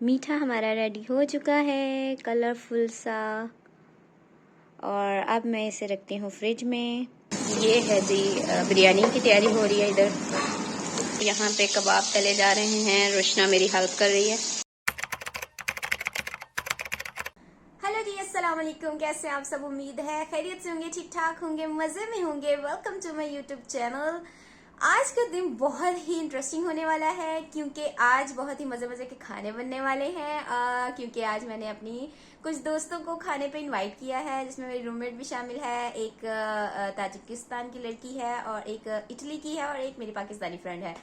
मीठा हमारा रेडी हो चुका है, कलरफुल सा। और अब मैं इसे रखती हूँ फ्रिज में। ये है जी बिरयानी की तैयारी हो रही है इधर। यहाँ पे कबाब तले जा रहे हैं, रोशना मेरी हेल्प कर रही है। हेलो जी, अस्सलाम वालेकुम। कैसे हैं आप सब? उम्मीद है खैरियत से होंगे, ठीक ठाक होंगे, मज़े में होंगे। Welcome to my YouTube channel. आज का दिन बहुत ही इंटरेस्टिंग होने वाला है क्योंकि आज बहुत ही मज़े मज़े के खाने बनने वाले हैं। क्योंकि आज मैंने अपनी कुछ दोस्तों को खाने पे इनवाइट किया है, जिसमें मेरी रूममेट भी शामिल है। एक ताजिकिस्तान की लड़की है और एक इटली की है और एक मेरी पाकिस्तानी फ्रेंड है।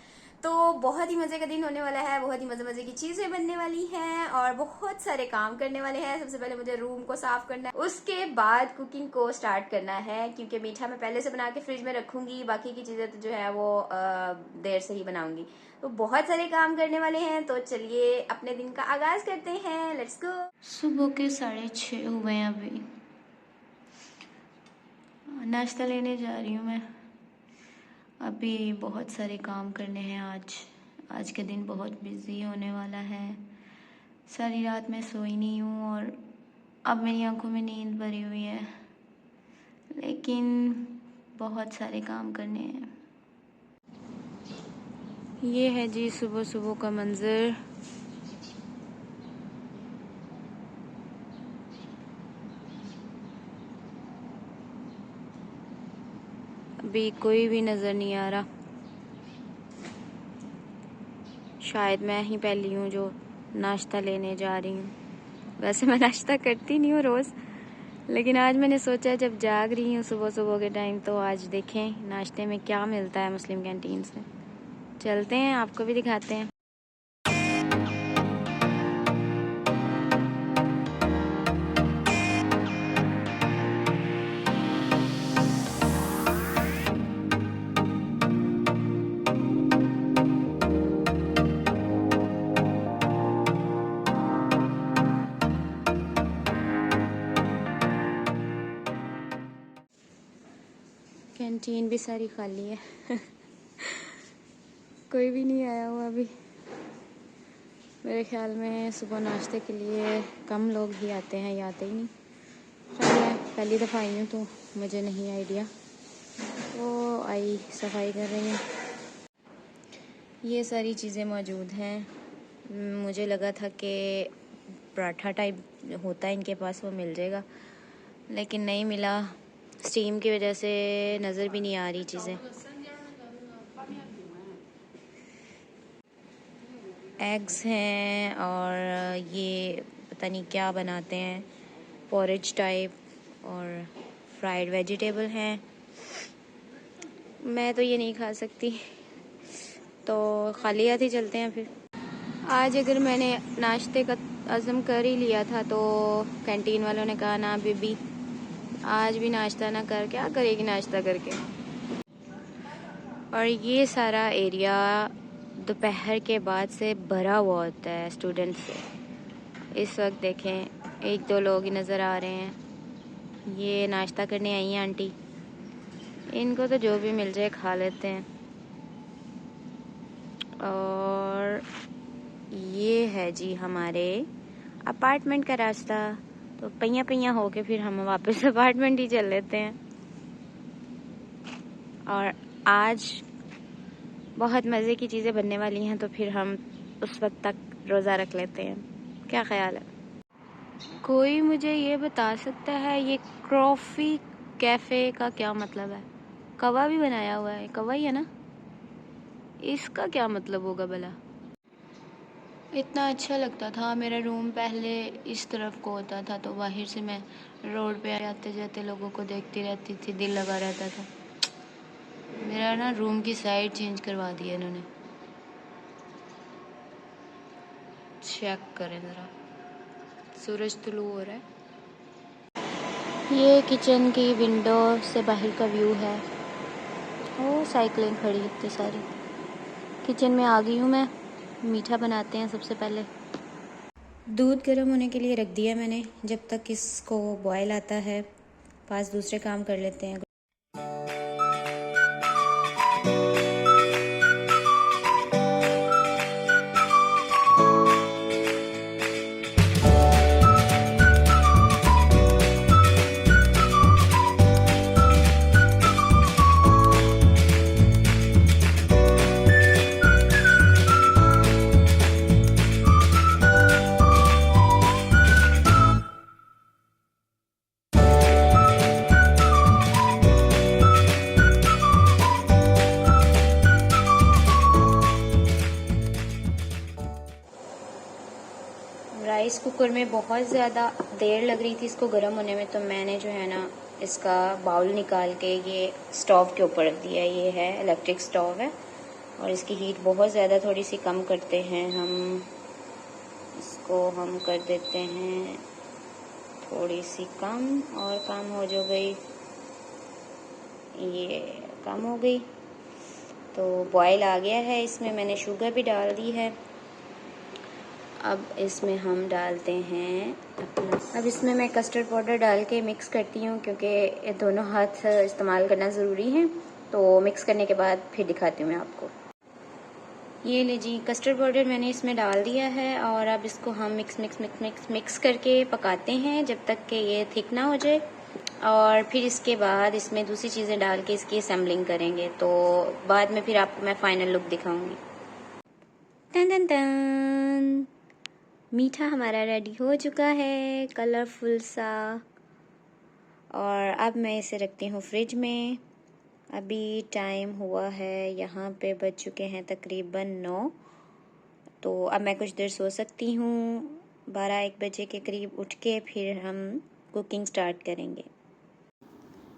तो बहुत ही मजे का दिन होने वाला है, बहुत ही मजे मजे की चीजें बनने वाली हैं और बहुत सारे काम करने वाले हैं। सबसे पहले मुझे रूम को साफ करना है, उसके बाद कुकिंग को स्टार्ट करना है क्योंकि मीठा मैं पहले से बना के फ्रिज में रखूंगी, बाकी की चीजें तो जो है वो देर से ही बनाऊंगी। तो बहुत सारे काम करने वाले हैं, तो चलिए अपने दिन का आगाज करते हैं। Let's go. सुबह के 6:30 हुए हैं, अभी नाश्ता लेने जा रही हूँ मैं। अभी बहुत सारे काम करने हैं। आज का दिन बहुत बिजी होने वाला है। सारी रात मैं सोई नहीं हूँ और अब मेरी आंखों में नींद भरी हुई है, लेकिन बहुत सारे काम करने हैं। ये है जी सुबह सुबह का मंजर। अभी कोई भी नज़र नहीं आ रहा। शायद मैं ही पहली हूँ जो नाश्ता लेने जा रही हूँ। वैसे मैं नाश्ता करती नहीं हूँ रोज़, लेकिन आज मैंने सोचा जब जाग रही हूँ सुबह सुबह के टाइम, तो आज देखें नाश्ते में क्या मिलता है मुस्लिम कैंटीन से। चलते हैं, आपको भी दिखाते हैं। कैंटीन भी सारी खाली है। कोई भी नहीं आया हुआ अभी। मेरे ख्याल में सुबह नाश्ते के लिए कम लोग ही आते हैं या आते ही नहीं। शायद मैं पहली दफ़ा आई हूँ तो मुझे नहीं आइडिया। तो आई सफाई कर रही हूँ। ये सारी चीज़ें मौजूद हैं। मुझे लगा था कि पराठा टाइप होता है इनके पास, वो मिल जाएगा, लेकिन नहीं मिला। स्टीम की वजह से नज़र भी नहीं आ रही चीज़ें। एग्स हैं और ये पता नहीं क्या बनाते हैं, पॉरेज टाइप, और फ्राइड वेजिटेबल हैं। मैं तो ये नहीं खा सकती, तो खाली हाथ ही चलते हैं फिर। आज अगर मैंने नाश्ते का अज़म कर ही लिया था तो कैंटीन वालों ने कहा ना बीबी, आज भी नाश्ता ना कर, क्या करेगी नाश्ता करके। और ये सारा एरिया दोपहर के बाद से भरा हुआ होता है स्टूडेंट से। इस वक्त देखें एक दो लोग ही नज़र आ रहे हैं। ये नाश्ता करने आई हैं आंटी, इनको तो जो भी मिल जाए खा लेते हैं। और ये है जी हमारे अपार्टमेंट का रास्ता। तो पहिया पहिया होके फिर हम वापस अपार्टमेंट ही चल लेते हैं। और आज बहुत मज़े की चीज़ें बनने वाली हैं, तो फिर हम उस वक्त तक रोज़ा रख लेते हैं। क्या ख्याल है? कोई मुझे ये बता सकता है ये कॉफ़ी कैफ़े का क्या मतलब है? कवा भी बनाया हुआ है, कवा ही है ना? इसका क्या मतलब होगा भला? इतना अच्छा लगता था। मेरा रूम पहले इस तरफ को होता था, तो बाहर से मैं रोड पे आते जाते लोगों को देखती रहती थी, दिल लगा रहता था। मेरा ना रूम की साइड चेंज करवा दिया इन्होंने। चेक करें ज़रा, सूरज तुलू हो रहा है। ये किचन की विंडो से बाहर का व्यू है। वो साइकिलें खड़ी इतनी सारी। किचन में आ गई हूँ मैं। मीठा बनाते हैं सबसे पहले। दूध गर्म होने के लिए रख दिया मैंने। जब तक इसको बॉयल आता है, पास दूसरे काम कर लेते हैं। राइस कुकर में बहुत ज़्यादा देर लग रही थी इसको गर्म होने में, तो मैंने जो है ना इसका बाउल निकाल के ये स्टोव के ऊपर रख दिया। ये है इलेक्ट्रिक स्टोव है और इसकी हीट बहुत ज़्यादा, थोड़ी सी कम करते हैं हम इसको, हम कर देते हैं थोड़ी सी कम, और कम हो जो गई, ये कम हो गई। तो बॉयल आ गया है, इसमें मैंने शुगर भी डाल दी है। अब इसमें हम डालते हैं अपना, अब इसमें मैं कस्टर्ड पाउडर डाल के मिक्स करती हूँ क्योंकि ये दोनों हाथ इस्तेमाल करना ज़रूरी है। तो मिक्स करने के बाद फिर दिखाती हूँ मैं आपको। ये ले जी, कस्टर्ड पाउडर मैंने इसमें डाल दिया है और अब इसको हम मिक्स करके पकाते हैं जब तक कि ये थिक ना हो जाए, और फिर इसके बाद इसमें दूसरी चीज़ें डाल के इसकी असेंबलिंग करेंगे। तो बाद में फिर आपको मैं फ़ाइनल लुक दिखाऊंगी। टन टन टन, मीठा हमारा रेडी हो चुका है, कलरफुल सा। और अब मैं इसे रखती हूँ फ्रिज में। अभी टाइम हुआ है, यहाँ पे बज चुके हैं तकरीबन 9, तो अब मैं कुछ देर सो सकती हूँ। 12-1 बजे के करीब उठ के फिर हम कुकिंग स्टार्ट करेंगे।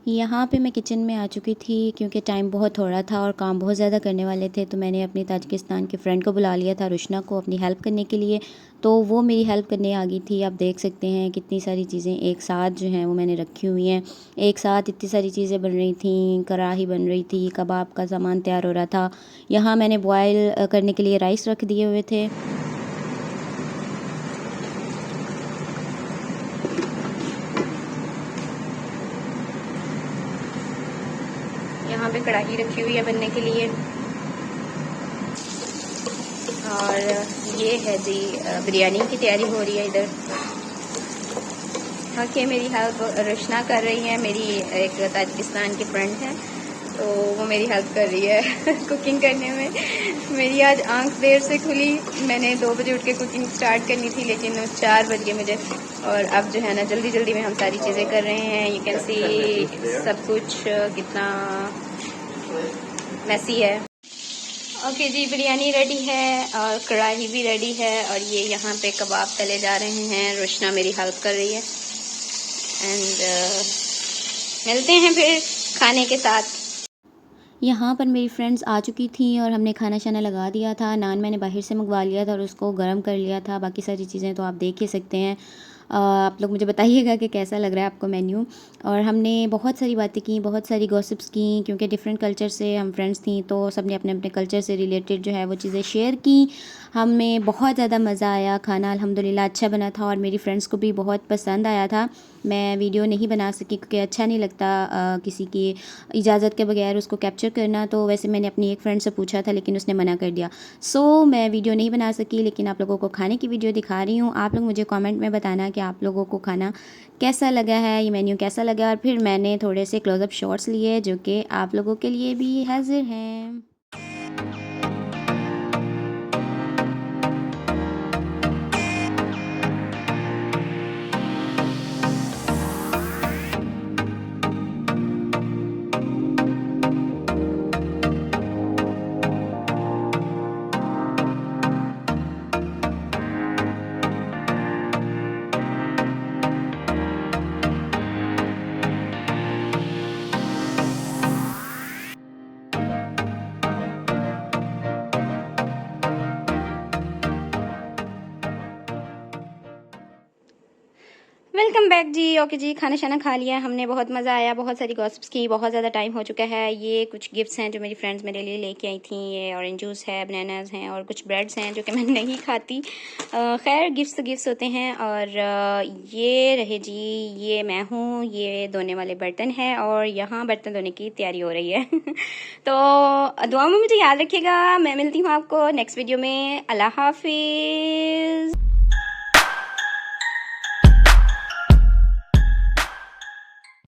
यहाँ पे मैं किचन में आ चुकी थी क्योंकि टाइम बहुत थोड़ा था और काम बहुत ज़्यादा करने वाले थे, तो मैंने अपनी ताजिकिस्तान के फ्रेंड को बुला लिया था, रुशना को, अपनी हेल्प करने के लिए। तो वो मेरी हेल्प करने आ गई थी। आप देख सकते हैं कितनी सारी चीज़ें एक साथ जो हैं वो मैंने रखी हुई हैं। एक साथ इतनी सारी चीज़ें बन रही थी, कढ़ाई बन रही थी, कबाब का सामान तैयार हो रहा था। यहाँ मैंने बॉयल करने के लिए राइस रख दिए हुए थे। यहाँ पे कढ़ाई रखी हुई है बनने के लिए, और ये है जी बिरयानी की तैयारी हो रही है इधर। ओके, मेरी हेल्प रुशना कर रही है, मेरी एक ताजिकिस्तान की फ्रेंड है, तो वो मेरी हेल्प कर रही है कुकिंग करने में। मेरी आज आंख देर से खुली, मैंने 2 बजे उठ के कुकिंग स्टार्ट करनी थी, लेकिन 4 बज गए मुझे। और अब जो है ना जल्दी जल्दी में हम सारी चीज़ें कर रहे हैं। यू कैन सी सब कुछ कितना मैसी है। ओके जी, बिरयानी रेडी है और कढ़ाई भी रेडी है, और ये यहाँ पे कबाब तले जा रहे हैं। रुशना मेरी हेल्प कर रही है। एंड मिलते हैं फिर खाने के साथ। यहाँ पर मेरी फ्रेंड्स आ चुकी थी और हमने खाना शाना लगा दिया था। नान मैंने बाहर से मंगवा लिया था और उसको गर्म कर लिया था। बाकी सारी चीज़ें तो आप देख ही सकते हैं। आप लोग मुझे बताइएगा कि कैसा लग रहा है आपको मेन्यू। और हमने बहुत सारी बातें की, बहुत सारी गॉसिप्स की, क्योंकि डिफरेंट कल्चर से हम फ्रेंड्स थी, तो सब ने अपने अपने कल्चर से रिलेटेड जो है वो चीज़ें शेयर की। हमें बहुत ज़्यादा मज़ा आया, खाना अल्हम्दुलिल्लाह अच्छा बना था और मेरी फ्रेंड्स को भी बहुत पसंद आया था। मैं वीडियो नहीं बना सकी क्योंकि अच्छा नहीं लगता किसी की इजाज़त के बगैर उसको कैप्चर करना। तो वैसे मैंने अपनी एक फ्रेंड से पूछा था लेकिन उसने मना कर दिया, सो मैं वीडियो नहीं बना सकी, लेकिन आप लोगों को खाने की वीडियो दिखा रही हूँ। आप लोग मुझे कमेंट में बताना कि आप लोगों को खाना कैसा लगा है, ये मेन्यू कैसा लगा। और फिर मैंने थोड़े से क्लोज़अप शॉट्स लिए जो कि आप लोगों के लिए भी हाजिर हैं। वेलकम बैक जी। ओके जी, खाना शाना खा लिया हमने, बहुत मज़ा आया, बहुत सारी गॉसिप्स की, बहुत ज़्यादा टाइम हो चुका है। ये कुछ गिफ्ट्स हैं जो मेरी फ्रेंड्स मेरे लिए लेके आई थी। ये ऑरेंज जूस है, बनानाज हैं और कुछ ब्रेड्स हैं जो कि मैं नहीं खाती। खैर गिफ्ट्स तो गिफ्ट्स होते हैं। और ये रहे जी, ये मैं हूँ, ये धोने वाले बर्तन है और यहाँ बर्तन धोने की तैयारी हो रही है तो दुआ में मुझे याद रखिएगा। मैं मिलती हूँ आपको नेक्स्ट वीडियो में। अल्लाह हाफिज़।